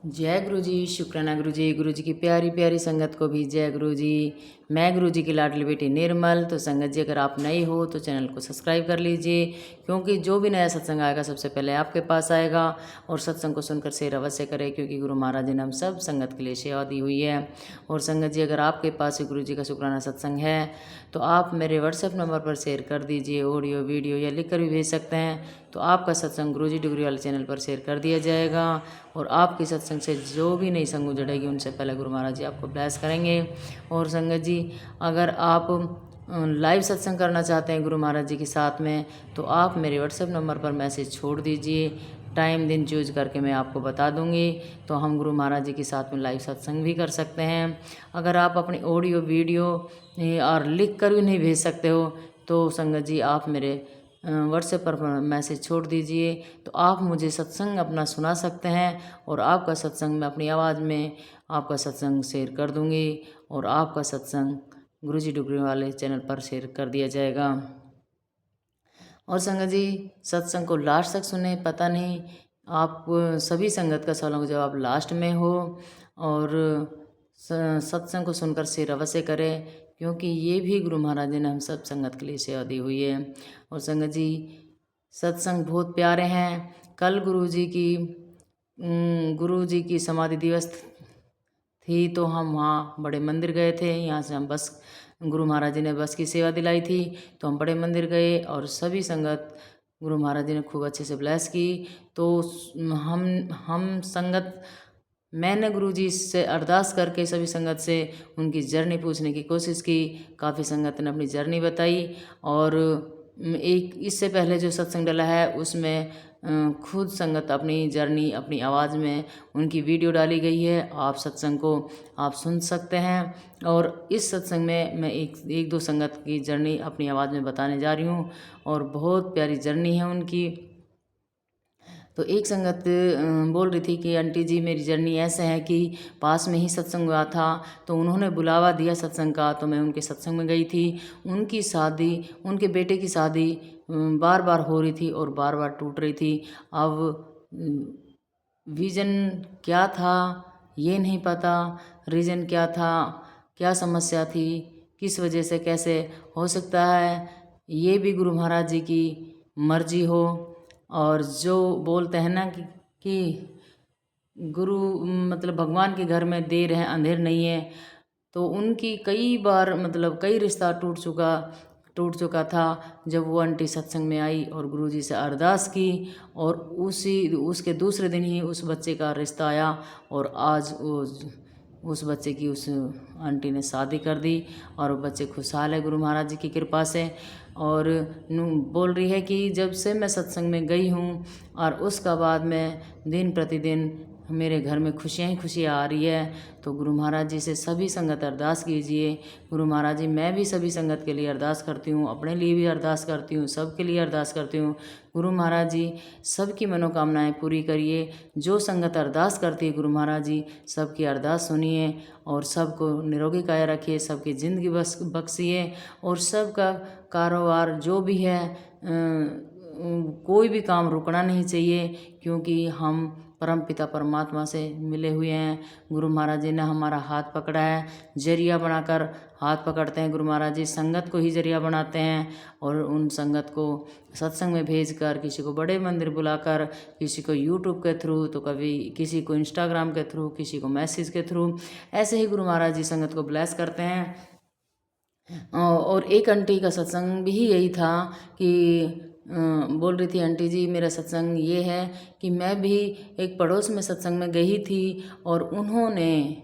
जय गुरु जी, शुक्राना गुरु जी की प्यारी प्यारी संगत को भी जय गुरु जी। मैं गुरु जी की लाडली बेटी निर्मल। तो संगत जी, अगर आप नए हो तो चैनल को सब्सक्राइब कर लीजिए, क्योंकि जो भी नया सत्संग आएगा सबसे पहले आपके पास आएगा। और सत्संग को सुनकर शेयर अवश्य करें, क्योंकि गुरु महाराज जी ने हम सब संगत के लिए सेवा दी हुई है। और संगत जी, अगर आपके पास गुरु जी का शुक्राना सत्संग है तो आप मेरे व्हाट्सएप नंबर पर शेयर कर दीजिए, ऑडियो वीडियो या लिख कर भी भेज सकते हैं। तो आपका सत्संग गुरु जी डिग्री वाले चैनल पर शेयर कर दिया जाएगा। और आपकी सत्संग से जो भी नई संगत जुड़ेगी उनसे पहले गुरु महाराज जी आपको ब्लेस करेंगे। और संगत जी, अगर आप लाइव सत्संग करना चाहते हैं गुरु महाराज जी के साथ में, तो आप मेरे व्हाट्सएप नंबर पर मैसेज छोड़ दीजिए। टाइम दिन चूज करके मैं आपको बता दूंगी, तो हम गुरु महाराज जी के साथ में लाइव सत्संग भी कर सकते हैं। अगर आप अपनी ऑडियो वीडियो और लिख कर भी नहीं भेज सकते हो, तो संगत जी आप मेरे व्हाट्सएप पर मैसेज छोड़ दीजिए, तो आप मुझे सत्संग अपना सुना सकते हैं। और आपका सत्संग मैं अपनी आवाज़ में आपका सत्संग शेयर कर दूंगी, और आपका सत्संग गुरु जी डुगरी वाले चैनल पर शेयर कर दिया जाएगा। और संगत जी, सत्संग को लास्ट तक सुने, पता नहीं आप सभी संगत का सवालों का जवाब लास्ट में हो। और सत्संग को सुनकर शेयर अवश्य करें, क्योंकि ये भी गुरु महाराज जी ने हम सब संगत के लिए सेवा दी हुई है। और संगत जी, सत्संग बहुत प्यारे हैं। कल गुरु जी की समाधि दिवस थी, तो हम वहाँ बड़े मंदिर गए थे। यहाँ से हम बस, गुरु महाराज जी ने बस की सेवा दिलाई थी, तो हम बड़े मंदिर गए और सभी संगत गुरु महाराज जी ने खूब अच्छे से ब्लेस की। तो हम संगत, मैंने गुरुजी से अरदास करके सभी संगत से उनकी जर्नी पूछने की कोशिश की। काफ़ी संगत ने अपनी जर्नी बताई। और एक इससे पहले जो सत्संग डला है उसमें खुद संगत अपनी जर्नी अपनी आवाज़ में उनकी वीडियो डाली गई है। आप सत्संग को आप सुन सकते हैं। और इस सत्संग में मैं एक दो संगत की जर्नी अपनी आवाज़ में बताने जा रही हूँ, और बहुत प्यारी जर्नी है उनकी। तो एक संगत बोल रही थी कि आंटी जी, मेरी जर्नी ऐसे है कि पास में ही सत्संग हुआ था, तो उन्होंने बुलावा दिया सत्संग का, तो मैं उनके सत्संग में गई थी। उनकी शादी, उनके बेटे की शादी बार बार हो रही थी और बार बार टूट रही थी। अब विजन क्या था ये नहीं पता, रीज़न क्या था, क्या समस्या थी, किस वजह से, कैसे हो सकता है ये भी गुरु महाराज जी की मर्जी हो। और जो बोलते हैं ना कि गुरु मतलब भगवान के घर में देर है अंधेर नहीं है, तो उनकी कई बार मतलब कई रिश्ता टूट चुका था। जब वो आंटी सत्संग में आई और गुरुजी से अरदास की, और उसके दूसरे दिन ही उस बच्चे का रिश्ता आया, और आज उस बच्चे की उस आंटी ने शादी कर दी, और वो बच्चे खुशहाल है गुरु महाराज जी की कृपा से। और बोल रही है कि जब से मैं सत्संग में गई हूँ और उसका बाद में दिन प्रतिदिन मेरे घर में खुशियाँ ही खुशियाँ आ रही है। तो गुरु महाराज जी से सभी संगत अरदास कीजिए। गुरु महाराज जी, मैं भी सभी संगत के लिए अरदास करती हूँ, अपने लिए भी अरदास करती हूँ, सबके लिए अरदास करती हूँ। गुरु महाराज जी सबकी मनोकामनाएं पूरी करिए। जो संगत अरदास करती है गुरु महाराज जी सबकी अरदास सुनिए, और सबको निरोगी काया रखिए, सबकी ज़िंदगी बख्शिए, और सबका कारोबार जो भी है कोई भी काम रुकना नहीं चाहिए, क्योंकि हम परम पिता परमात्मा से मिले हुए हैं। गुरु महाराज जी ने हमारा हाथ पकड़ा है, जरिया बनाकर हाथ पकड़ते हैं गुरु महाराज जी, संगत को ही जरिया बनाते हैं। और उन संगत को सत्संग में भेजकर, किसी को बड़े मंदिर बुलाकर, किसी को यूट्यूब के थ्रू, तो कभी किसी को इंस्टाग्राम के थ्रू, किसी को मैसेज के थ्रू, ऐसे ही गुरु महाराज जी संगत को ब्लेस करते हैं। और एक आंटी का सत्संग भी यही था कि बोल रही थी, आंटी जी मेरा सत्संग ये है कि मैं भी एक पड़ोस में सत्संग में गई थी, और उन्होंने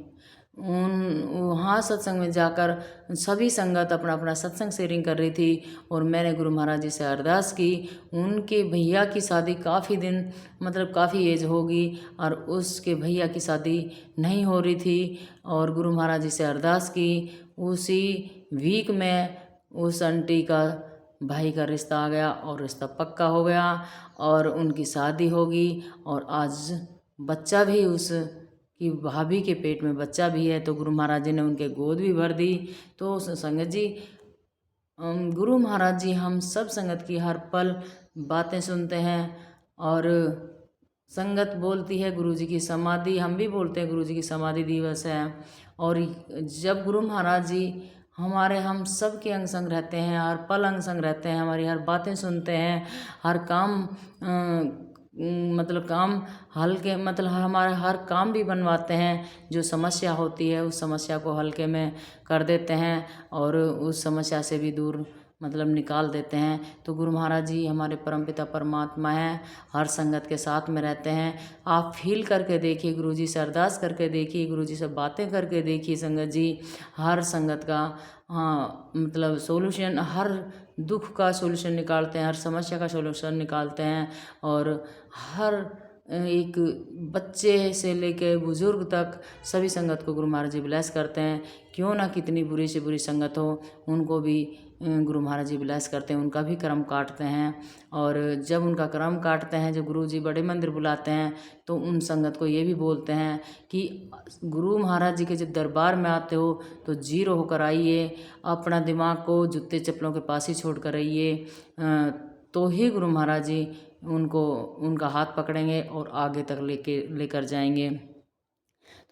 वहाँ सत्संग में जाकर सभी संगत अपना अपना सत्संग शेयरिंग कर रही थी, और मैंने गुरु महाराज जी से अरदास की। उनके भैया की शादी काफ़ी दिन मतलब काफ़ी एज होगी, और उसके भैया की शादी नहीं हो रही थी, और गुरु महाराज जी से अरदास की। उसी वीक में उस आंटी का भाई का रिश्ता आ गया, और रिश्ता पक्का हो गया, और उनकी शादी होगी, और आज बच्चा भी उसकी भाभी के पेट में बच्चा भी है। तो गुरु महाराज जी ने उनके गोद भी भर दी। तो संगत जी, गुरु महाराज जी हम सब संगत की हर पल बातें सुनते हैं, और संगत बोलती है गुरुजी की समाधि, हम भी बोलते हैं गुरुजी की समाधि दिवस है। और जब गुरु महाराज जी हमारे हम सब के अंग संग रहते हैं, हर पल अंग संग रहते हैं, हमारी हर बातें सुनते हैं, हर काम मतलब काम हल्के मतलब हमारा हर काम भी बनवाते हैं। जो समस्या होती है उस समस्या को हल्के में कर देते हैं और उस समस्या से भी दूर मतलब निकाल देते हैं। तो गुरु महाराज जी हमारे परमपिता परमात्मा हैं, हर संगत के साथ में रहते हैं। आप फील करके देखिए, गुरुजी से अरदास करके देखिए, गुरुजी से बातें करके देखिए संगत जी, हर संगत का मतलब सोल्यूशन, हर दुख का सोल्यूशन निकालते हैं, हर समस्या का सोल्यूशन निकालते हैं। और हर एक बच्चे से लेके बुज़ुर्ग तक सभी संगत को गुरु महाराज जी ब्लेस करते हैं। क्यों ना कितनी बुरी से बुरी संगत हो, उनको भी गुरु महाराज जी ब्लेस करते हैं, उनका भी कर्म काटते हैं। और जब उनका कर्म काटते हैं, जब गुरु जी बड़े मंदिर बुलाते हैं, तो उन संगत को ये भी बोलते हैं कि गुरु महाराज जी के जब दरबार में आते हो तो जीरो होकर आइए, अपना दिमाग को जूते चप्पलों के पास ही छोड़ कर आइए, तो ही गुरु महाराज जी उनको उनका हाथ पकड़ेंगे और आगे तक लेकर जाएंगे।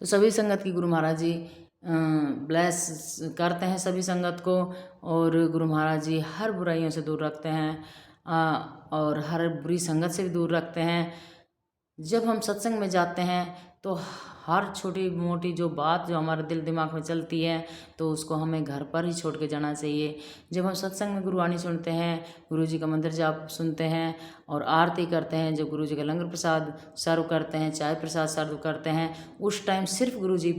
तो सभी संगत की गुरु महाराज जी ब्लेस करते हैं सभी संगत को। और गुरु महाराज जी हर बुराइयों से दूर रखते हैं और हर बुरी संगत से भी दूर रखते हैं। जब हम सत्संग में जाते हैं तो हर छोटी मोटी जो बात जो हमारे दिल दिमाग में चलती है तो उसको हमें घर पर ही छोड़ के जाना चाहिए। जब हम सत्संग में गुरुवाणी सुनते हैं, गुरुजी का मंत्र जाप सुनते हैं और आरती करते हैं, जब गुरुजी का लंगर प्रसाद सर्व करते हैं, चाय प्रसाद सर्व करते हैं, उस टाइम सिर्फ गुरुजी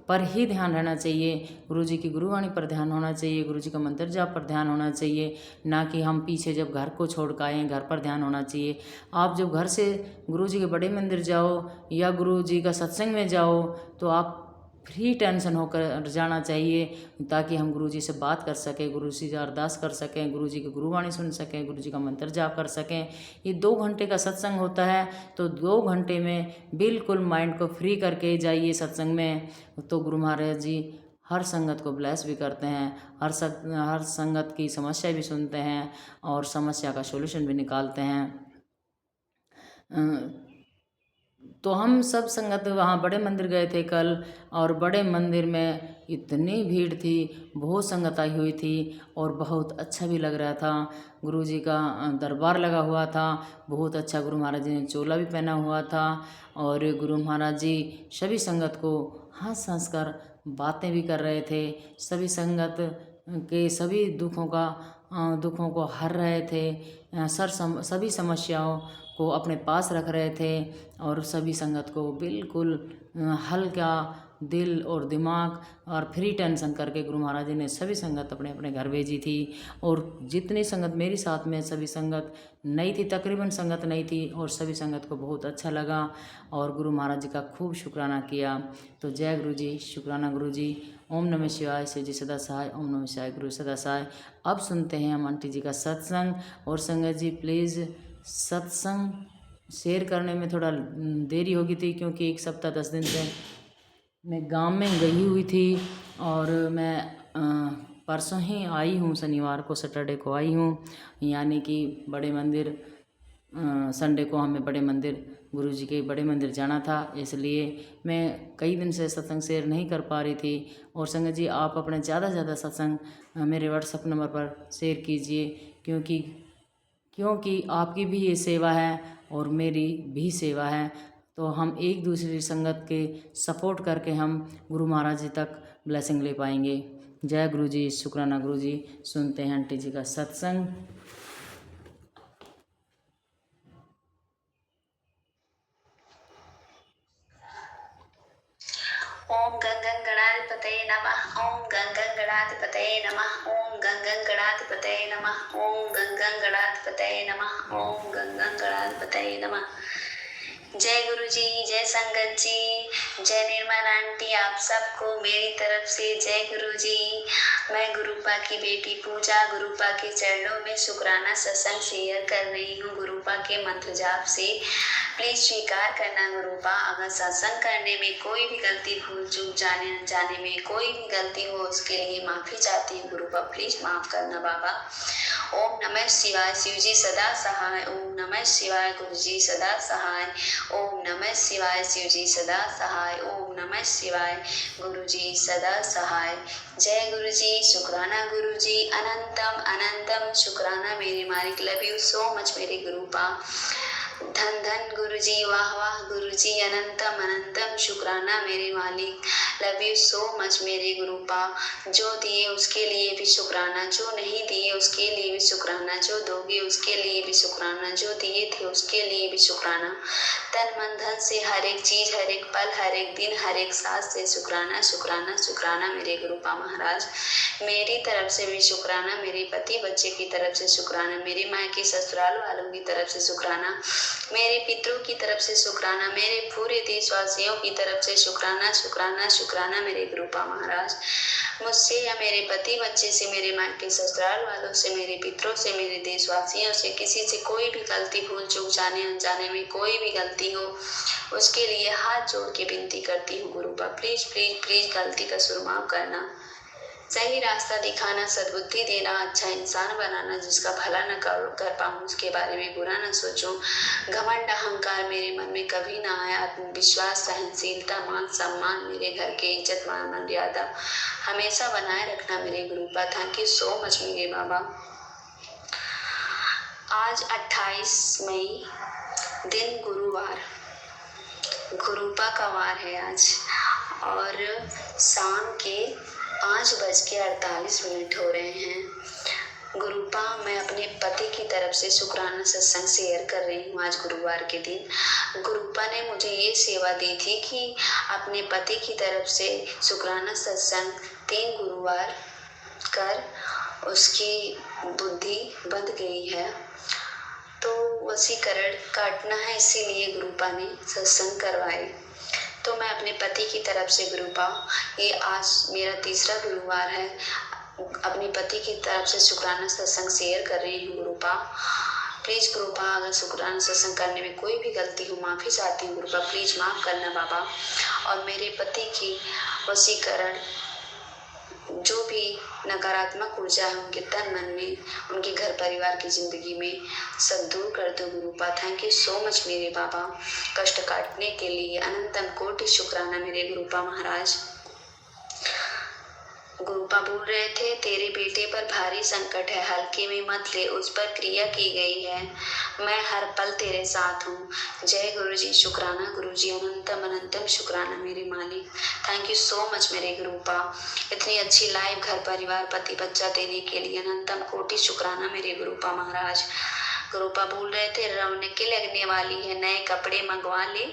पर ही ध्यान रहना चाहिए, गुरुजी की गुरुवाणी पर ध्यान होना चाहिए, गुरुजी का मंत्र जाप पर ध्यान होना चाहिए, ना कि हम पीछे जब घर को छोड़ कर आए घर पर ध्यान होना चाहिए। आप जब घर से गुरुजी के बड़े मंदिर जाओ या गुरुजी का सत्संग में जाओ तो आप फ्री टेंशन होकर जाना चाहिए, ताकि हम गुरुजी से बात कर सकें, गुरुजी से अरदास कर सकें, गुरुजी की गुरुवाणी सुन सकें, गुरुजी का मंत्र जाप कर सकें। ये 2 घंटे का सत्संग होता है, तो 2 घंटे में बिल्कुल माइंड को फ्री करके जाइए सत्संग में। तो गुरु महाराज जी हर संगत को ब्लेस भी करते हैं, हर संगत की समस्या भी सुनते हैं और समस्या का सॉल्यूशन भी निकालते हैं। तो हम सब संगत वहाँ बड़े मंदिर गए थे कल, और बड़े मंदिर में इतनी भीड़ थी, बहुत संगत आई हुई थी और बहुत अच्छा भी लग रहा था। गुरुजी का दरबार लगा हुआ था, बहुत अच्छा। गुरु महाराज जी ने चोला भी पहना हुआ था और गुरु महाराज जी सभी संगत को हंस हंस कर बातें भी कर रहे थे, सभी संगत के सभी दुखों को हर रहे थे, सभी समस्याओं को अपने पास रख रहे थे और सभी संगत को बिल्कुल हल्का दिल और दिमाग और फ्री टेंशन करके गुरु महाराज जी ने सभी संगत अपने अपने घर भेजी थी। और जितनी संगत मेरी साथ में, सभी संगत नई थी, तकरीबन संगत नई थी और सभी संगत को बहुत अच्छा लगा और गुरु महाराज जी का खूब शुक्राना किया। तो जय गुरु जी, शुक्राना गुरु जी। ओम नमः शिवाय, शिव जी सदा सहाय, ओम नमः शिवाय, गुरु सदा सहाय। अब सुनते हैं हम आंटी जी का सत्संग। और संगत जी प्लीज़ सत्संग शेयर करने में थोड़ा देरी हो गई थी, क्योंकि 1 सप्ताह 10 दिन से मैं गांव में गई हुई थी और मैं परसों ही आई हूँ, शनिवार को, सैटरडे को आई हूँ, यानी कि बड़े मंदिर। संडे को हमें बड़े मंदिर, गुरुजी के बड़े मंदिर जाना था, इसलिए मैं कई दिन से सत्संग शेयर नहीं कर पा रही थी। और संगत जी आप अपने ज़्यादा से ज़्यादा सत्संग मेरे व्हाट्सएप नंबर पर शेयर कीजिए, क्योंकि आपकी भी ये सेवा है और मेरी भी सेवा है। तो हम एक दूसरी संगत के सपोर्ट करके हम गुरु महाराज जी तक ब्लेसिंग ले पाएंगे। जय गुरु जी, शुक्राना गुरु जी। सुनते हैं आंटी जी का सत्संग। ओम गंगं गणाधिपतये नमः। ओम गंगं गणाधिपतये नमः। ओम गंगं गणाधिपतये नमः। ओम गंगं गणाधिपतये नमः। ओम गंगं गणाधिपतये नमः। जय गुरु जी, जय संगत जी, जय निर्मल आंटी, आप सबको मेरी तरफ से जय गुरु जी। मैं गुरुपा की बेटी पूजा गुरुपा के चरणों में शुक्राना सत्संग शेयर कर रही हूँ, गुरुपा के मंत्र जाप से। प्लीज स्वीकार करना गुरुपा। अगर सत्संग करने में कोई भी गलती भूल चूक जाने अनजाने में कोई भी गलती हो उसके लिए माफी चाहती हूँ गुरुपा, प्लीज माफ करना बाबा। ओम नमः शिवाय, शिव जी सदा सहाय। ओम नमः शिवाय, गुरु जी सदा सहाय। ओम नमः शिवाय, शिव जी सदा सहाय। ओम नमः शिवाय, गुरु जी सदा सहाय। जय गुरु जी, शुक्राना गुरु जी, अनंतम अनंतम शुक्राना मेरे मालिक। लव यू सो मच मेरे गुरुपा। धन धन गुरु जी, वाह वाह गुरु जी, अनंतम अनंतम शुक्राना मेरे मालिक। लव यू सो मच मेरे गुरुपा। जो दिए उसके लिए भी शुक्राना, जो नहीं दिए उसके लिए भी शुक्राना, जो दोगे उसके लिए भी शुक्राना, जो दिए थे उसके लिए भी शुक्राना। तन मन धन से हर एक चीज, हर एक पल, हर एक दिन, हर एक सांस से शुक्राना शुक्राना शुक्राना मेरे गुरुपा महाराज। मेरी तरफ से भी शुक्राना, मेरे पति बच्चे की तरफ से शुक्राना, मेरे मायके ससुराल वालों की तरफ से शुक्राना, मेरे पितरों की तरफ से शुक्राना, मेरे पूरे देशवासियों की तरफ से शुक्राना शुक्राना शुक्राना मेरे गुरुपा महाराज। मुझसे या मेरे पति बच्चे से, मेरे मायके ससुराल वालों से, मेरे पितरों से, मेरे देशवासियों से किसी से कोई भी गलती भूल चूक जाने अनजाने में कोई भी गलती हो उसके लिए हाथ जोड़ के विनती करती हूँ गुरुपा, प्लीज प्लीज प्लीज गलती का सुरमाव करना, सही रास्ता दिखाना, सद्बुद्धि देना, अच्छा इंसान बनाना, जिसका भला न कर पाऊँ, उसके बारे में बुरा न सोचूं, घमंड अहंकार मेरे मन में कभी ना आए, आत्मविश्वास, सहनशीलता, मान सम्मान, मेरे घर के इज्जत मान मर्यादा हमेशा बनाए रखना मेरे गुरुपा। थैंक यू सो मच मेरे बाबा। आज 28 मई दिन गुरुवार, गुरुपा का वार है आज, और शाम के 5:48 हो रहे हैं। गुरुपा, मैं अपने पति की तरफ से शुक्राना सत्संग शेयर कर रही हूँ आज गुरुवार के दिन। गुरुपा ने मुझे ये सेवा दी थी कि अपने पति की तरफ से शुक्राना सत्संग 3 गुरुवार कर उसकी बुद्धि बंध गई है, तो वशीकरण काटना है, इसीलिए गुरुपा ने सत्संग करवाए। तो मैं अपने पति की तरफ से गुरुपा, ये आज मेरा तीसरा गुरुवार है, अपने पति की तरफ से शुक्राना सत्संग शेयर कर रही हूँ गुरुपा। प्लीज गुरुपा, अगर शुक्राना सत्संग करने में कोई भी गलती हो माफी चाहती हूँ गुरुपा, प्लीज माफ करना बाबा। और मेरे पति की वशीकरण, जो भी नकारात्मक ऊर्जा है उनके तन मन में, उनके घर परिवार की जिंदगी में, सब दूर कर दो गुरुपा। थैंक यू सो मच मेरे बाबा, कष्ट काटने के लिए अनंतम कोटि शुक्राना मेरे गुरुपा महाराज। गुरुपा बोल रहे थे, तेरे बेटे पर भारी संकट है, हल्के में मत ले, उस पर क्रिया की गई है, मैं हर पल तेरे साथ हूँ। जय गुरु जी, शुक्राना गुरु जी, अनंतम अनंतम शुक्राना मेरे मालिक। थैंक यू सो मच मेरे गुरुपा, इतनी अच्छी लाइफ, घर परिवार, पति बच्चा देने के लिए अनंतम कोटि शुक्राना मेरे गुरुपा महाराज। गुरुपा बोल रहे थे, रौनकें लगने वाली है, नए कपड़े मंगवा ले,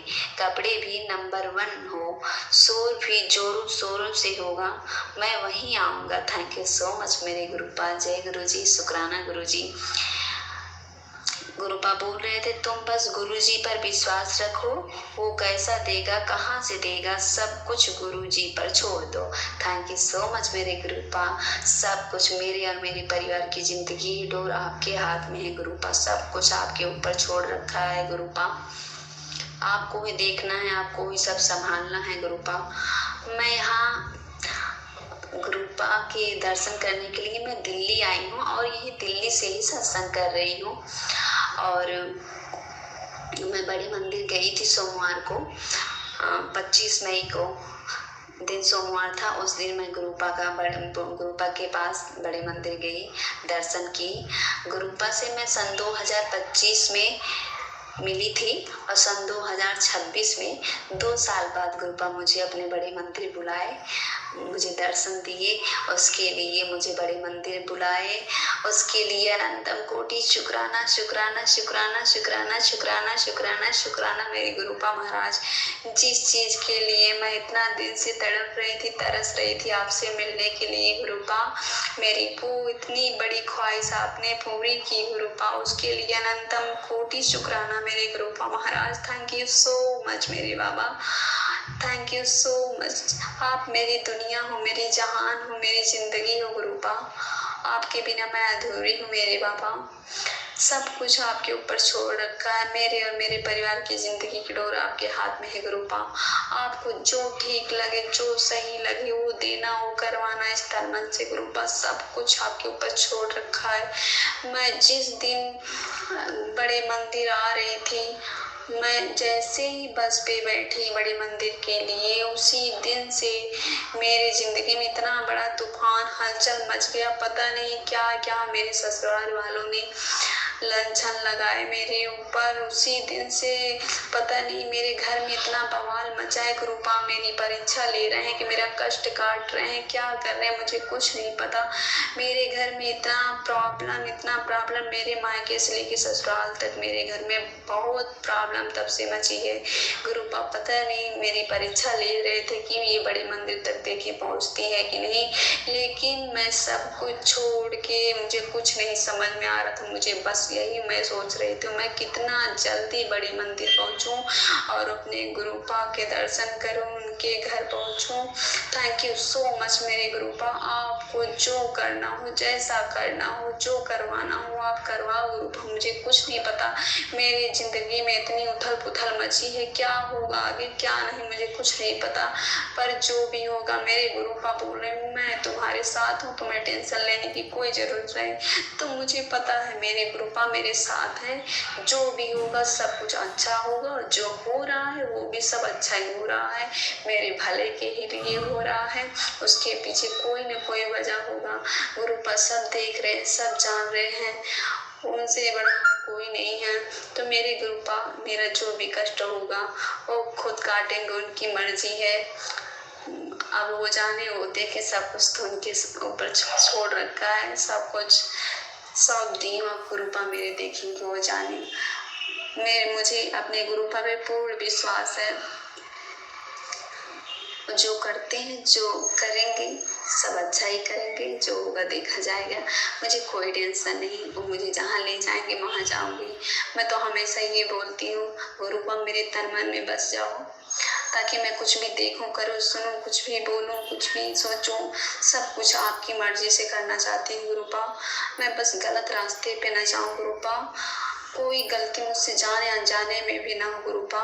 कपड़े भी नंबर 1 हो, शोर भी जोरों शोरों से होगा, मैं वहीं आऊँगा। थैंक यू सो मच मेरे गुरुपा। जय गुरु जी, शुक्राना गुरु जी। गुरुपा बोल रहे थे, तुम बस गुरु जी पर विश्वास रखो, वो कैसा देगा कहाँ से देगा, सब कुछ गुरु जी पर छोड़ दो। थैंक यू सो मच मेरे गुरुपा, सब कुछ मेरे और मेरे परिवार की जिंदगी डोर आपके हाथ में है गुरुपा, सब कुछ आपके ऊपर छोड़ रखा है गुरुपा, आपको ही देखना है, आपको ही सब संभालना है गुरुपा। मैं यहाँ गुरुपा के दर्शन करने के लिए मैं दिल्ली आई हूँ, और यही दिल्ली से ही सत्संग कर रही हूँ, और मैं बड़े मंदिर गई थी सोमवार को, 25 मई को दिन सोमवार था, उस दिन मैं गुरुपा के पास बड़े मंदिर गई, दर्शन की। गुरुपा से मैं सन 2025 में मिली थी, और सन 2026 में 2 साल बाद गुरुपा मुझे अपने बड़े मंदिर बुलाए, मुझे दर्शन दिए, उसके लिए मुझे बड़े मंदिर बुलाए, उसके लिए अनंतम कोटि शुक्राना शुक्राना शुक्राना शुक्राना शुक्राना शुक्राना शुक्राना मेरे गुरुपा महाराज। जिस चीज के लिए मैं इतना दिन से तड़प रही थी, तरस रही थी आपसे मिलने के लिए गुरुपा, मेरी इतनी बड़ी ख्वाहिश आपने पूरी की गुरुपा, उसके लिए अनंतम कोटि शुक्राना मेरे गुरुपा महाराज। थैंक यू सो मच मेरे बाबा, थैंक यू सो मच। आप मेरी दुनिया हो, मेरी जहान हो, मेरी जिंदगी हो गुरुपा, आपके बिना मैं अधूरी हूँ मेरे बाबा। सब कुछ आपके ऊपर छोड़ रखा है। मेरे और मेरे परिवार की ज़िंदगी की डोर आपके हाथ में है गुरुपा। आपको जो ठीक लगे, जो सही लगे वो देना, वो करवाना इस तन मन से गुरुपा। सब कुछ आपके ऊपर छोड़ रखा है। मैं जिस दिन बड़े मंदिर आ रही थी, मैं जैसे ही बस पे बैठी बड़े मंदिर के लिए, उसी दिन से मेरी ज़िंदगी में इतना बड़ा तूफान हलचल मच गया। पता नहीं क्या क्या मेरे ससुराल वालों ने लांछन लगाए मेरे ऊपर। उसी दिन से पता नहीं मेरे घर में इतना बवाल मचा है गुरुपा। मेरी परीक्षा ले रहे हैं कि मेरा कष्ट काट रहे हैं, क्या कर रहे हैं मुझे कुछ नहीं पता। मेरे घर में इतना प्रॉब्लम मेरे मायके से लेके ससुराल तक मेरे घर में बहुत प्रॉब्लम तब से मची है गुरुपा। पता नहीं मेरी परीक्षा ले रहे थे कि ये बड़े मंदिर तक देखिए पहुंचती है कि नहीं, लेकिन मैं सब कुछ छोड़ के, मुझे कुछ नहीं समझ में आ रहा था। मुझे बस यही मैं सोच रही थी मैं कितना जल्दी बड़े मंदिर पहुंचूं और अपने गुरुपा के दर्शन करूं, उनके घर पहुंचूं। थैंक यू सो मच मेरे गुरुपा। आपको जो करना हो, जैसा करना हो, जो करवाना हो आप करवाओ गुरुपा। मुझे कुछ नहीं पता, मेरी जिंदगी में इतनी उथल पुथल मची है, क्या होगा आगे क्या नहीं मुझे कुछ नहीं पता। पर जो भी होगा मेरे गुरुपा बोल रहे हूँ मैं तुम्हारे साथ हूँ, तुम्हें टेंशन लेने की कोई जरूरत नहीं। तो मुझे पता है मेरे गुरुपा मेरे साथ है। जो भी होगा सब कुछ अच्छा होगा, और जो हो रहा है वो भी सब अच्छा ही हो रहा है, मेरे भले के ही लिए हो रहा है। उसके पीछे कोई न कोई वजह होगा गुरुपा। सब देख रहे हैं, सब जान रहे हैं, उनसे बड़ा कोई नहीं है। तो मेरे गुरुपा मेरा जो भी कष्ट होगा वो खुद काटेंगे, उनकी मर्जी है। अब वो जाने, वो देखे, सब कुछ तो उनके ऊपर छोड़ रखा है। सब कुछ सौंप दी हूँ अब गुरुपा, मेरे देखेंगे वो जाने। मुझे अपने गुरुपा पे पूर्ण विश्वास है। जो करते हैं, जो करेंगे सब अच्छा ही करेंगे, जो होगा देखा जाएगा। मुझे कोई टेंशन नहीं, वो मुझे जहाँ ले जाएंगे वहाँ जाऊंगी। मैं तो हमेशा ये बोलती हूँ गुरुपा मेरे तन मन में बस जाओ, ताकि मैं कुछ भी देखूं, करूं, सुनूं, कुछ भी बोलूं, कुछ भी सोचूं, सब कुछ आपकी मर्जी से करना चाहती हूँ गुरुपा। मैं बस गलत रास्ते पे न जाऊं गुरुपा। कोई गलती मुझसे जाने अनजाने में भी ना हो गुरुपा।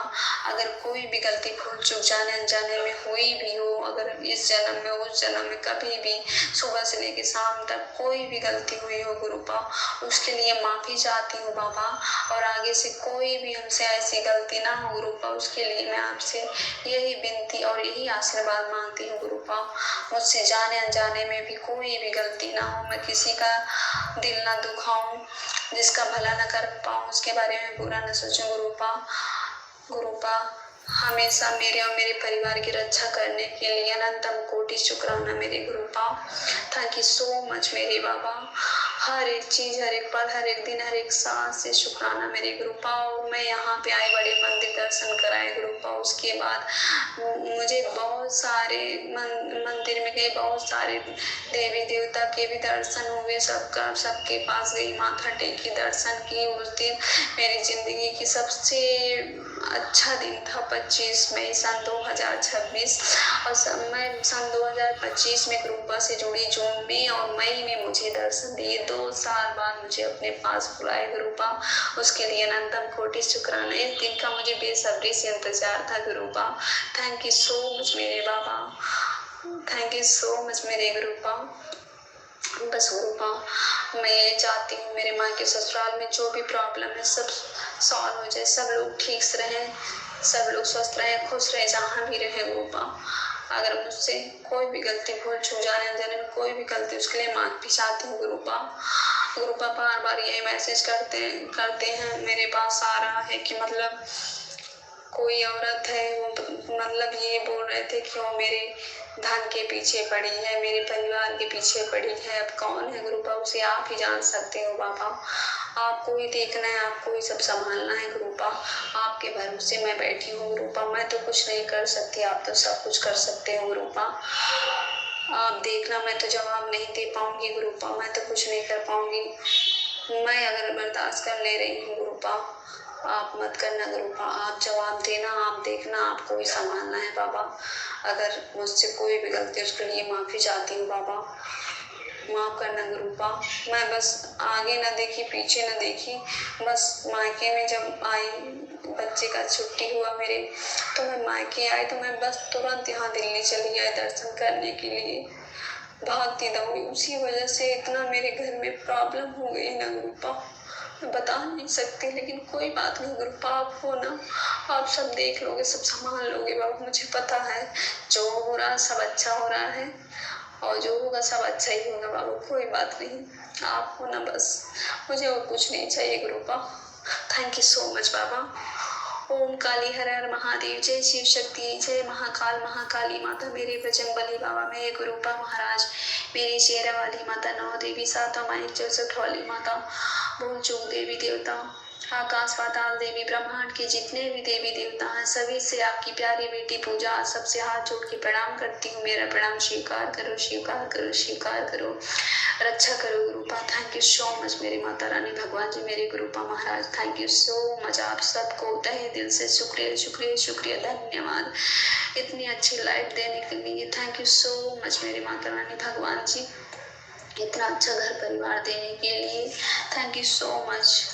अगर कोई भी गलती भूल चूक जाने अनजाने में हुई भी हो, अगर इस जन्म में उस जन्म में कभी भी सुबह से लेकर शाम तक कोई भी गलती हुई हो गुरुपा, उसके लिए माफ़ी चाहती हूँ बाबा। और आगे से कोई भी हमसे ऐसी गलती ना हो गुरुपा, उसके लिए मैं आपसे यही विनती और यही आशीर्वाद मांगती हूँ गुरुपा। मुझसे जाने अनजाने में भी कोई भी गलती ना हो, मैं किसी का दिल ना दुखाऊं, जिसका भला न कर पाऊँ, उसके बारे में बुरा न सोचूं गुरुपा। गुरुपा हमेशा मेरे और मेरे परिवार की रक्षा करने के लिए अनंतम कोटि शुक्राना मेरे गुरुपा। थैंक यू सो मच मेरे बाबा। हर एक चीज़, हर एक पल, हर एक दिन, हर एक सांस से शुक्राना मेरे गुरुपा। और मैं यहाँ पे आई, बड़े मंदिर दर्शन कराए गुरुपा। उसके बाद मुझे बहुत सारे मंदिर में गए, बहुत सारे देवी देवता के भी दर्शन हुए, सबके पास गई, माथा टेकी, दर्शन की। उस दिन मेरी ज़िंदगी की सबसे अच्छा दिन था 25 मई सन 2026। और मैं सन 2025 में गुरुपा से जुड़ी। जून में और मई में मुझे दर्शन दिए, 2 साल बाद मुझे अपने पास बुलाए गुरुपा। उसके लिए अनंतम कोटि शुक्राना। इस दिन का मुझे बेसब्री से इंतजार था गुरुपा। थैंक यू सो मच मेरे बाबा, थैंक यू सो मच मेरे गुरुपा। बस गुरुपा मैं ये चाहती हूँ मेरे माँ के ससुराल में जो भी प्रॉब्लम है सब सॉल्व हो जाए, सब लोग ठीक से रहें, सब लोग स्वस्थ रहें, खुश रहें, जहाँ भी रहे गुरुपा। अगर मुझसे कोई भी गलती भूल चूक जाने अनजाने में कोई भी गलती, उसके लिए माफ़ी चाहती हूँ गुरुपा। गुरुपा बार बार यही मैसेज करते हैं मेरे पास आ रहा है कि मतलब कोई औरत है, वो मतलब ये बोल रहे थे कि वो मेरे धन के पीछे पड़ी है, मेरे परिवार के पीछे पड़ी है। अब कौन है गुरुपा, उसे आप ही जान सकते हो बाबा। आपको ही देखना है, आपको ही सब संभालना है गुरुपा। आपके भरोसे मैं बैठी हूँ गुरुपा। मैं तो कुछ नहीं कर सकती, आप तो सब कुछ कर सकते हो गुरुपा। आप देखना, मैं तो जवाब नहीं दे पाऊंगी गुरुपा, मैं तो कुछ नहीं कर पाऊंगी। मैं अगर बर्दाश्त कर ले रही हूँ गुरुपा, आप मत करना गुरुपा, आप जवाब देना, आप देखना, आपको ही संभालना है बाबा। अगर मुझसे कोई भी गलती, उसके लिए माफ़ी चाहती हूँ बाबा। माफ़ करना गुरुपा। मैं बस आगे न देखी पीछे न देखी, बस मायके में जब आई, बच्चे का छुट्टी हुआ मेरे, तो मैं मायके आई तो मैं बस तुरंत यहाँ दिल्ली चली आई दर्शन करने के लिए। भागती दौड़ी, उसी वजह से इतना मेरे घर में प्रॉब्लम हो गई ना गुरुपा, मैं बता नहीं सकती। लेकिन कोई बात नहीं गुरुपा, आप हो ना, आप सब देख लोगे, सब संभाल लोगे बाबा। मुझे पता है जो हो रहा सब अच्छा हो रहा है, और जो होगा सब अच्छा ही होगा बाबा, कोई बात नहीं। आप हो ना बस, मुझे और कुछ नहीं चाहिए गुरुपा। थैंक यू सो मच बाबा। ओम काली हर हर महादेव, जय शिव शक्ति, जय महाकाल महाकाली माता, मेरे बजरंगबली बाबा, मेरे गुरुपा महाराज, मेरी शेरा वाली माता, नौ देवी सातों माई 64 वाली माता, भूल चूक देवी देवता, आकाश पाताल देवी, ब्रह्मांड के जितने भी देवी देवता हैं, सभी से आपकी प्यारी बेटी पूजा, सबसे हाथ जोड़ के प्रणाम करती हूँ। मेरा प्रणाम स्वीकार करो, स्वीकार करो, स्वीकार करो। रक्षा करो गुरुपा। थैंक यू सो मच मेरी माता रानी, भगवान जी, मेरे गुरुपा महाराज, थैंक यू सो मच। आप सबको तहे दिल से शुक्रिया शुक्रिया शुक्रिया, धन्यवाद इतनी अच्छी लाइफ देने के लिए। थैंक यू सो मच मेरी माता रानी, भगवान जी, इतना अच्छा घर परिवार देने के लिए। Thank you so much.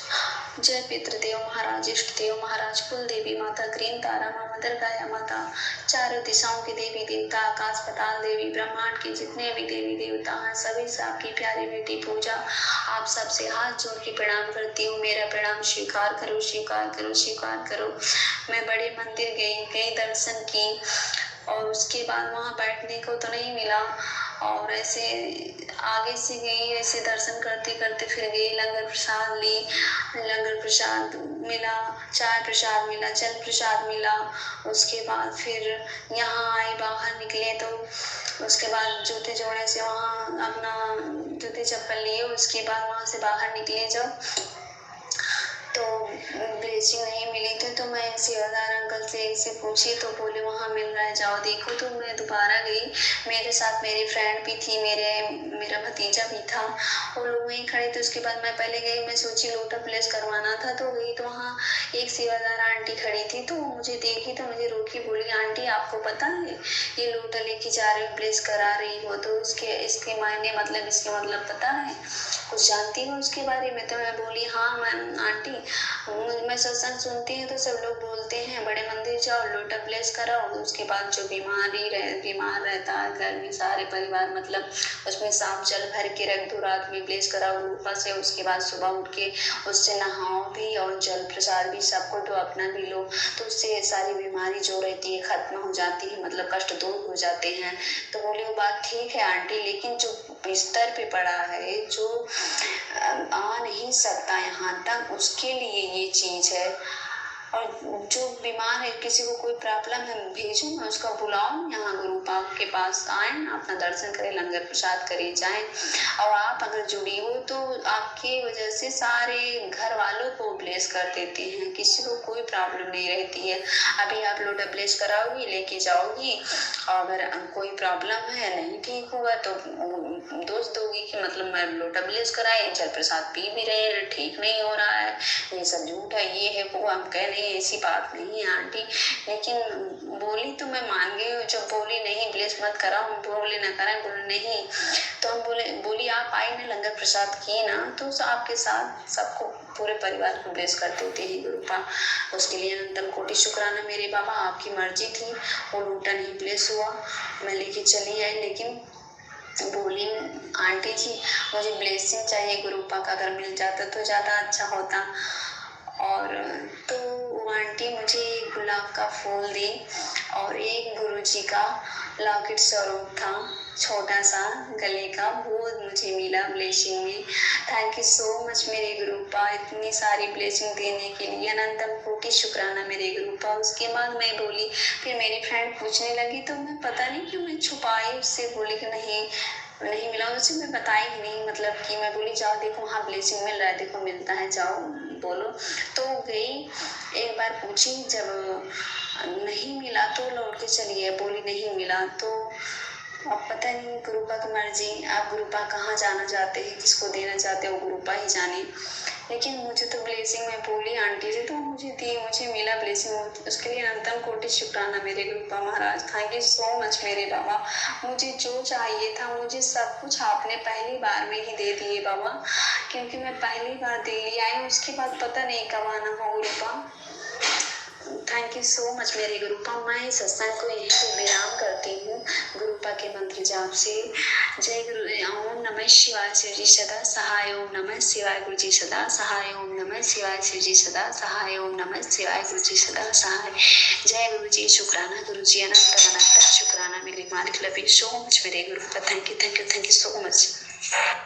जय पितृदेव महाराज, इष्ट देव महाराज, कुल देवी माता, ग्रीन तारा माँ, मदर गाया माता, चारों दिशाओं के देवी देवता, आकाश पाताल देवी, ब्रह्मांड के जितने भी देवी देवता हैं, सभी से आपकी प्यारी बेटी पूजा, आप सबसे हाथ जोड़ के प्रणाम करती हूँ। मेरा प्रणाम स्वीकार करो, स्वीकार करो, स्वीकार करो। मैं बड़े मंदिर गई दर्शन की, और उसके बाद वहाँ बैठने को तो नहीं मिला, और ऐसे आगे से गई, ऐसे दर्शन करते करते फिर गई, लंगर प्रसाद ली, लंगर प्रसाद मिला, चाय प्रसाद मिला, जल प्रसाद मिला। उसके बाद फिर यहाँ आए, बाहर निकले तो उसके बाद जूते जोड़े से वहाँ अपना जूते चप्पल लिए, उसके बाद वहाँ से बाहर निकले जब, तो ब्लीचिंग नहीं मिली थी, तो मैं सेवादार अंकल से पूछी तो बोले वहाँ मिल रहा है, जाओ देखो। तो मैं दोबारा गई, मेरे साथ मेरी फ्रेंड भी थी, मेरा भतीजा भी था, वो लोग वहीं खड़े थे। उसके बाद मैं पहले गई, मैं सोची लोटा प्लेस करवाना था, तो गई तो वहाँ एक सेवादार आंटी खड़ी थी, तो मुझे देखी तो मुझे रोकी, बोली आंटी आपको पता है ये लोटा लेके जा रही हो, प्लेस करा रही हो, तो इसके मायने मतलब इसके मतलब पता है, कुछ जानती हो उसके बारे में? तो मैं बोली हाँ मैम आंटी, मैं सत्संग सुनती हूँ तो सब लोग बोलते हैं बड़े मंदिर जाओ, लोटा प्लेस कराओ, उसके बाद जो बीमार रहता है घर में, सारे परिवार मतलब उसमें साफ जल भर के रख दो, रात में प्लेस कराओ ऊपर से, उसके बाद सुबह उठ के उससे नहाओ भी, और जल प्रसाद भी सबको दो, अपना भी लो, तो उससे सारी बीमारी जो रहती है खत्म हो जाती है, मतलब कष्ट दूर हो जाते हैं। तो बोले वो बात ठीक है आंटी, लेकिन जो बिस्तर पे पड़ा है, जो आ नहीं सकता यहाँ तक, उसके लिए ये चीज है। और जो बीमार है, किसी को कोई प्रॉब्लम है, भेजो ना उसका, बुलाओ यहाँ गुरुपा के पास आए ना, अपना दर्शन करें, लंगर प्रसाद करे जाए। और आप अगर जुड़ी हो तो आपकी वजह से सारे घर वालों को ब्लेस कर देते हैं, किसी को कोई प्रॉब्लम नहीं रहती है। अभी आप लोटा ब्लेस कराओगी, लेके जाओगी, अगर कोई प्रॉब्लम है, नहीं ठीक हुआ तो दोष दोगी कि मतलब मैं लोटा ब्लेस कराई, जल प्रसाद पी भी रहे हैं, ठीक नहीं हो रहा है, ये सब झूठ है, ये है वो। हम कह नहीं, ऐसी बात नहीं है आंटी, लेकिन बोली तो मैं मान गई हूँ। जब बोली नहीं ब्लेस मत कराओ, बोले ना कराए, बोले नहीं, तो हम बोली आप आई ना, लंगर प्रसाद की ना, तो आपके साथ सबको, पूरे परिवार को ब्लेस कर देते हैं गुरुपा। उसके लिए अनंतम कोटि शुक्राना मेरे बाबा, आपकी मर्जी थी, वो लोटा नहीं ब्लेस हुआ, मैं लेके चली आई। लेकिन बोली आंटी जी मुझे ब्लेसिंग चाहिए गुरुपा का, अगर मिल जाता तो ज़्यादा अच्छा होता। और तो वो आंटी मुझे एक गुलाब का फूल दी, और एक गुरुजी का लॉकेट स्वरूप था, छोटा सा गले का, वो मुझे मिला ब्लेसिंग में। थैंक यू सो मच मेरे गुरुपा, इतनी सारी ब्लेसिंग देने के लिए अनंतम कोटि शुक्राना मेरे गुरुपा। उसके बाद मैं बोली, फिर मेरी फ्रेंड पूछने लगी, तो मैं पता नहीं क्यों मैं छुपाई, उससे बोली कि नहीं मिला, उसे मैं बताई ही नहीं, मतलब कि मैं बोली जाओ देखो वहाँ ब्लेसिंग मिल रहा है, देखो मिलता है, जाओ बोलो। तो गई, एक बार पूछी, जब नहीं मिला तो लौट के चली गई, बोली नहीं मिला। तो अब पता नहीं गुरुपा की मर्जी, आप गुरुपा कहाँ जाना चाहते हैं, किसको देना चाहते हो, गुरुपा ही जाने। लेकिन मुझे तो ब्लेसिंग मैं बोली आंटी से तो मुझे दी, मुझे मिला ब्लेसिंग, उसके लिए अनंतम कोटि शुक्राना मेरे गुरुपा महाराज। थैंक यू सो मच मेरे बाबा। मुझे जो चाहिए था मुझे सब कुछ आपने पहली बार में ही दे दिए बाबा, क्योंकि मैं पहली बार दिल्ली आई, उसके बाद पता नहीं कब आना हो गुरुपा। थैंक यू सो मच मेरे गुरुपा। मैं सत्संग को यहीं पे विराम करती हूँ गुरुपा के मंत्र जाप से। जय गुरु। ओम नमः शिवाय शिव जी सदा सहाय। ओम नमः शिवाय गुरु जी सदा सहाय। ओम नमः शिवाय शिव जी सदा सहाय। ओम नमः शिवाय गुरु जी सदा सहाय। जय गुरु जी। शुक्राना गुरु जी, अनंत अनंत शुक्राना मेरे मालिक। लव यू सो मच मेरे गुरुपा। Thank you so much.